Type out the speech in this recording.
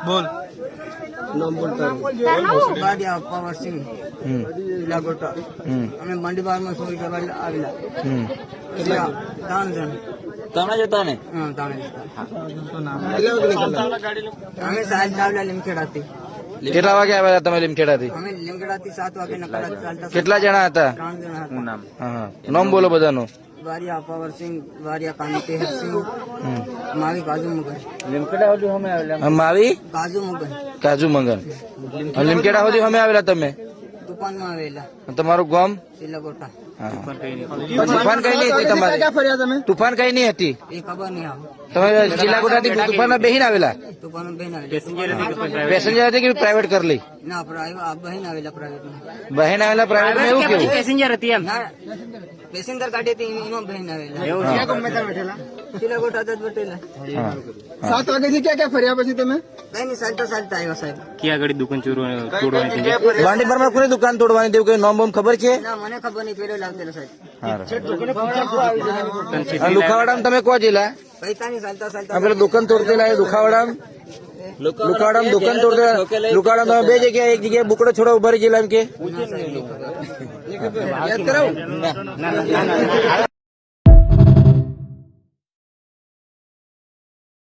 બોલ નામ બોલતા બાડિયા પાવર સિંહ લાગોટા અમે મંડીબારમાં ચોરી કરવા આવેલા ત્રણ જણ તમે જતા ને ત્રણ અમે સાહેબ ચાવલા લીમખેડાથી કેટલા વાગે આવ્યા તમે લીમખેડાથી? અમે લીમખેડાથી 7 વાગે નકળા ચાલતા. કેટલા જણા હતા? 3 જણા હતા. હા નામ બોલો બધાનું. વારિયા પાવરસિંહ, વારિયા કાંતિહરસિંહ, માવી કાજુ મગન. માવી કાજુ મગન કાજુ મંગન. લીમખેડા સુધી અમે આવેલા તમે? તુફાનમાં આવેલા. તમારું ગામ? સિલાગોટા. તુફાન કઈ નહીં હતી તમારે? તુફાન કઈ નહીં હતી? એ ખબર નહીં આવે. તમે ચિલાગોટાથી તુફાનમાં બેહીને આવેલા? તુફાનમાં બહેન આવેલા. પેસેન્જર હતી કે પ્રાઇવેટ કરી લઈ? ના બહેન આવેલા પ્રાઇવેટમાં. બહેન આવેલા પ્રાઇવેટમાં એવું કેવું? પેસેન્જર હતી એમ? પેસેન્જર ગાડી હતી એમાં બહેન આવેલા. સિલાગોટા જ બેઠેલા. 7 વાગ્યાથી ક્યાં ક્યાં ફર્યા પછી તમે? કઈ નહીં ચાલતા ચાલતા આવ્યા સાહેબ. ક્યાં આગળ દુકાન તોડવાની? બાંડીપરમાં કોની દુકાન તોડવાની તેવું કઈ નામ બોમ ખબર છે? ના મને ખબર નહીં, પેલો લાવતેલો સાહેબ. લુખાવાડામાં તમે કો જિલ્લા? પૈસા નહીં ચાલતા ચાલતા. પેલા દુકાન તોડતેલા એ લુખાવાડામાં દુકાન તોડતેલા. લુખાવાડામાં તમે બે જગ્યાએ, એક જગ્યાએ બુકડો છોડો ઉભા રહી ગયેલા એમ કે? યાદ કરાવું.